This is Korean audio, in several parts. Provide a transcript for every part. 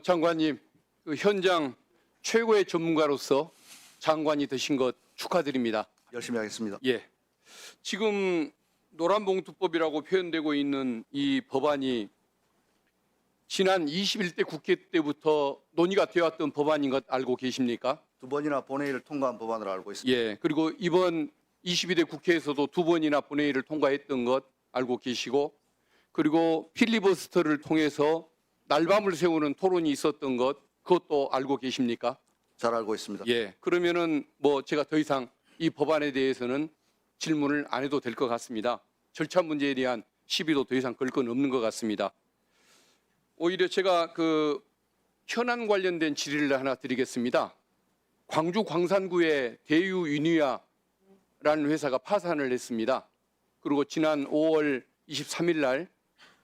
장관님, 그 현장 최고의 전문가로서 장관이 되신 것 축하드립니다. 열심히 하겠습니다. 예. 지금 노란봉투법이라고 표현되고 있는 이 법안이 지난 21대 국회 때부터 논의가 되었던 법안인 것 알고 계십니까? 두 번이나 본회의를 통과한 법안으로 알고 있습니다. 예. 그리고 이번 22대 국회에서도 두 번이나 본회의를 통과했던 것 알고 계시고, 그리고 필리버스터를 통해서 날밤을 새우는 토론이 있었던 것 그것도 알고 계십니까? 잘 알고 있습니다. 예. 그러면은 뭐 제가 더 이상 이 법안에 대해서는 질문을 안 해도 될 것 같습니다. 절차 문제에 대한 시비도 더 이상 걸 건 없는 것 같습니다. 오히려 제가 그 현안 관련된 질의를 하나 드리겠습니다. 광주 광산구의 대유유니아라는 회사가 파산을 했습니다. 그리고 지난 5월 23일 날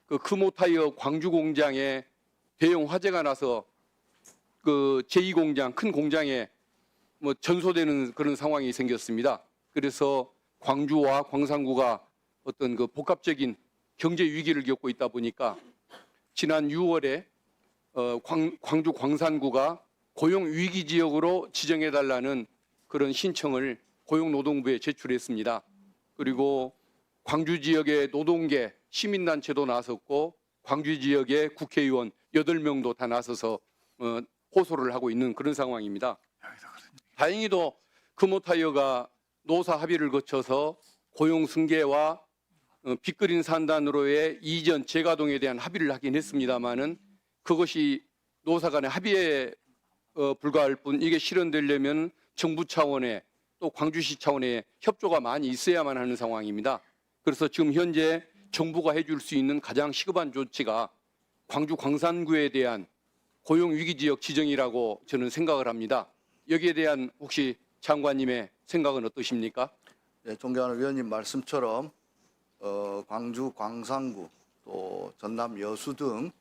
그 금호타이어 광주 공장에 대형 화재가 나서 그 제2공장 큰 공장에 뭐 전소되는 그런 상황이 생겼습니다. 그래서 광주와 광산구가 어떤 그 복합적인 경제 위기를 겪고 있다 보니까 지난 6월에 광주 광산구가 고용 위기 지역으로 지정해 달라는 그런 신청을 고용노동부에 제출했습니다. 그리고 광주 지역의 노동계 시민단체도 나섰고 광주 지역의 국회의원 8명도 다 나서서 호소를 하고 있는 그런 상황입니다. 다행히도 금호타이어가 노사 합의를 거쳐서 고용 승계와 빚그린 산단으로의 이전 재가동에 대한 합의를 하긴 했습니다마는 그것이 노사 간의 합의에 불과할 뿐 이게 실현되려면 정부 차원의 또 광주시 차원의 협조가 많이 있어야만 하는 상황입니다. 그래서 지금 현재 정부가 해줄 수 있는 가장 시급한 조치가 광주 광산구에 대한 고용 위기 지역 지정이라고 저는 생각을 합니다. 여기에 대한 혹시 장관님의 생각은 어떠십니까? 네, 존경하는 위원님 말씀처럼 광주 광산구 또 전남 여수 등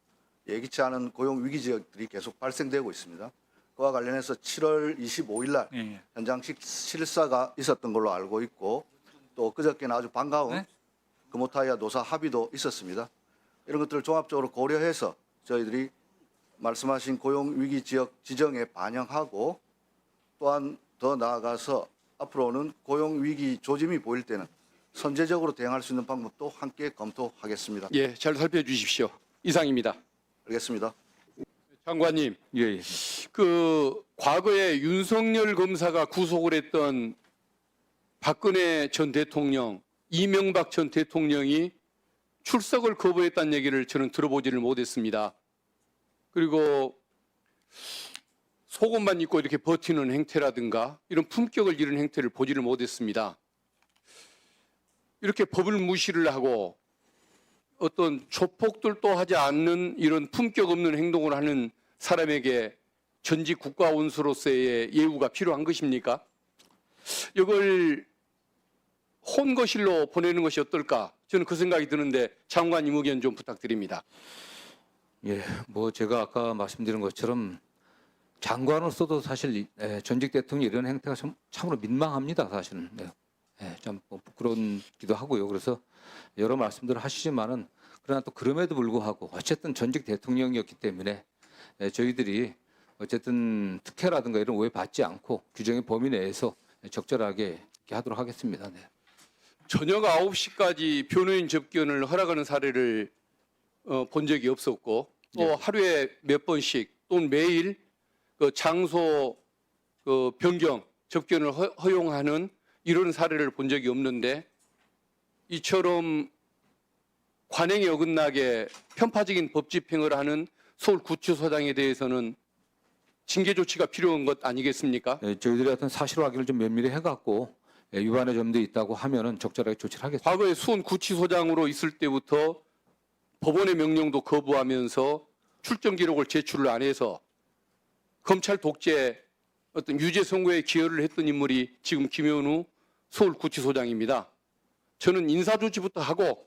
예기치 않은 고용 위기 지역들이 계속 발생되고 있습니다. 그와 관련해서 7월 25일 날 현장 실사가 있었던 걸로 알고 있고 또 그저께는 아주 반가운 금호타이어 노사 합의도 있었습니다. 이런 것들을 종합적으로 고려해서 저희들이 말씀하신 고용 위기 지역 지정에 반영하고 또한 더 나아가서 앞으로는 고용 위기 조짐이 보일 때는 선제적으로 대응할 수 있는 방법도 함께 검토하겠습니다. 예, 잘 살펴주십시오. 이상입니다. 알겠습니다. 장관님, 예. 그 과거에 윤석열 검사가 구속을 했던 박근혜 전 대통령, 이명박 전 대통령이 출석을 거부했다는 얘기를 저는 들어보지를 못했습니다. 그리고 속옷만 입고 이렇게 버티는 행태라든가 이런 품격을 잃은 행태를 보지를 못했습니다. 이렇게 법을 무시를 하고 어떤 조폭들도 하지 않는 이런 품격 없는 행동을 하는 사람에게 전직 국가원수로서의 예우가 필요한 것입니까? 이걸 혼거실로 보내는 것이 어떨까? 저는 그 생각이 드는데 장관님 의견 좀 부탁드립니다. 예, 뭐 제가 아까 말씀드린 것처럼 장관으로서도 사실 전직 대통령 이런 행태가 참으로 민망합니다, 사실은. 네. 좀 부끄러운기도 하고요. 그래서 여러 말씀들을 하시지만은 그러나 또 그럼에도 불구하고 어쨌든 전직 대통령이었기 때문에 저희들이 어쨌든 특혜라든가 이런 오해 받지 않고 규정의 범위 내에서 적절하게 이렇게 하도록 하겠습니다. 네. 저녁 9시까지 변호인 접견을 허락하는 사례를 본 적이 없었고 또 예. 하루에 몇 번씩 또는 매일 그 장소 그 변경 접견을 허용하는 이런 사례를 본 적이 없는데 이처럼 관행에 어긋나게 편파적인 법 집행을 하는 서울구치소장에 대해서는 징계 조치가 필요한 것 아니겠습니까? 저희들이 어떤 사실 확인을 좀 면밀히 해갖고 위반의 점도 있다고 하면은 적절하게 조치를 하겠습니다. 과거에 수원구치소장으로 있을 때부터 법원의 명령도 거부하면서 출정 기록을 제출을 안 해서 검찰 독재 어떤 유죄 선고에 기여를 했던 인물이 지금 김현우 서울구치소장입니다. 저는 인사조치부터 하고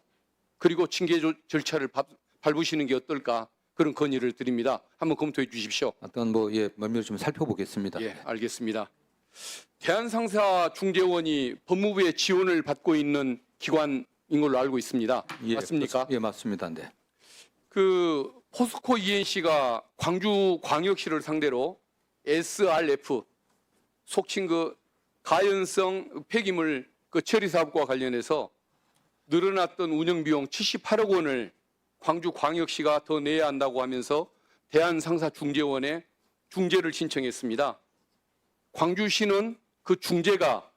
그리고 징계 절차를 밟으시는 게 어떨까 그런 건의를 드립니다. 한번 검토해 주십시오. 어떤 면밀히 좀 살펴보겠습니다. 예, 알겠습니다. 대한상사중재원이 법무부의 지원을 받고 있는 기관인 걸로 알고 있습니다. 예, 맞습니까? 예, 맞습니다. 네. 그 포스코 ENC가 광주광역시를 상대로 SRF 속칭 그 가연성 폐기물 그 처리 사업과 관련해서 늘어났던 운영 비용 78억 원을 광주광역시가 더 내야 한다고 하면서 대한상사중재원에 중재를 신청했습니다. 광주시는 그 중재가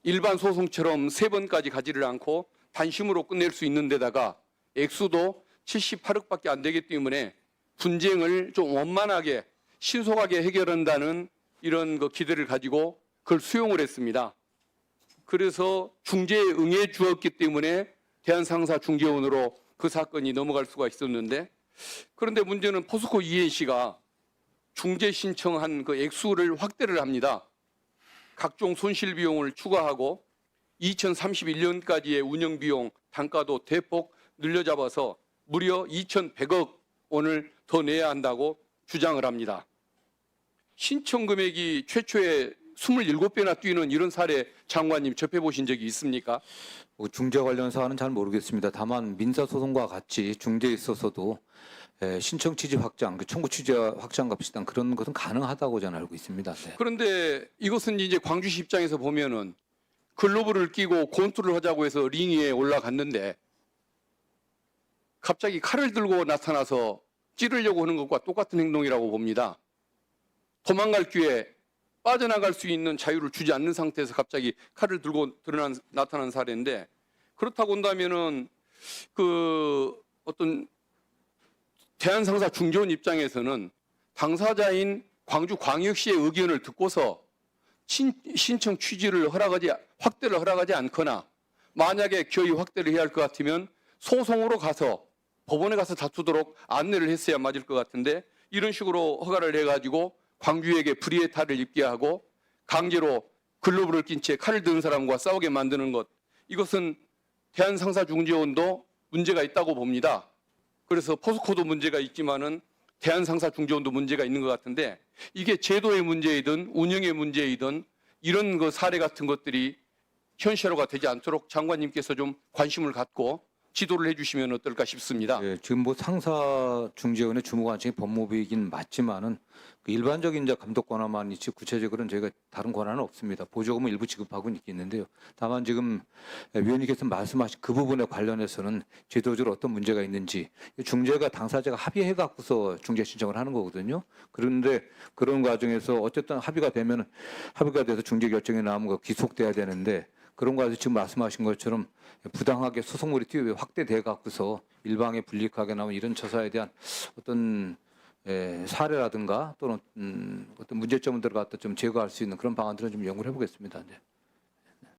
일반 소송처럼 3번까지 가지를 않고 단심으로 끝낼 수 있는 데다가 액수도 78억밖에 안 되기 때문에 분쟁을 좀 원만하게 신속하게 해결한다는 이런 그 기대를 가지고 그걸 수용을 했습니다. 그래서 중재에 응해 주었기 때문에 대한상사중재원으로 그 사건이 넘어갈 수가 있었는데, 그런데 문제는 포스코 ENC가 중재 신청한 그 액수를 확대를 합니다. 각종 손실 비용을 추가하고 2031년까지의 운영 비용 단가도 대폭 늘려잡아서 무려 2,100억 원을 더 내야 한다고 주장을 합니다. 신청 금액이 최초에 27배나 뛰는 이런 사례 장관님 접해보신 적이 있습니까? 중재 관련 사안은 잘 모르겠습니다. 다만 민사소송과 같이 중재에 있어서도 신청 취지 확장, 그 청구 취지 확장과 비슷한 그런 것은 가능하다고 저는 알고 있습니다. 네. 그런데 이것은 이제 광주시 입장에서 보면은 글로브를 끼고 권투를 하자고 해서 링 위에 올라갔는데 갑자기 칼을 들고 나타나서 찌르려고 하는 것과 똑같은 행동이라고 봅니다. 도망갈 기회, 빠져나갈 수 있는 자유를 주지 않는 상태에서 갑자기 칼을 들고 나타난 사례인데, 그렇다고 한다면은 그 어떤 대한상사중재원 입장에서는 당사자인 광주광역시의 의견을 듣고서 신청 취지를 확대를 허락하지 않거나, 만약에 기어이 확대를 해야 할 것 같으면 소송으로 가서 법원에 가서 다투도록 안내를 했어야 맞을 것 같은데, 이런 식으로 허가를 해가지고 광주에게 불의의 탈을 입게 하고 강제로 글러브를 낀 채 칼을 드는 사람과 싸우게 만드는 것, 이것은 대한상사중재원도 문제가 있다고 봅니다. 그래서 포스코도 문제가 있지만은 대한상사중재원도 문제가 있는 것 같은데, 이게 제도의 문제이든 운영의 문제이든 이런 그 사례 같은 것들이 현실화가 되지 않도록 장관님께서 좀 관심을 갖고 지도를 해주시면 어떨까 싶습니다. 예, 지금 뭐 상사중재원의 주무관청이 법무부이긴 맞지만은 그 일반적인 이제 감독 권한만 있지 구체적으로는 저희가 다른 권한은 없습니다. 보조금은 일부 지급하고 있는데요. 다만 지금 위원님께서 말씀하신 그 부분에 관련해서는 제도적으로 어떤 문제가 있는지, 중재가 당사자가 합의해 갖고서 중재 신청을 하는 거거든요. 그런데 그런 과정에서 어쨌든 합의가 돼서 중재 결정이 나오면 그 기속돼야 되는데, 그런 과정에서 지금 말씀하신 것처럼 부당하게 소송물이 확대돼 갖고서 일방에 불이익하게 나온 이런 처사에 대한 어떤 사례라든가 또는 어떤 문제점을 들어갔다 좀 제거할 수 있는 그런 방안들은 좀 연구를 해보겠습니다. 네.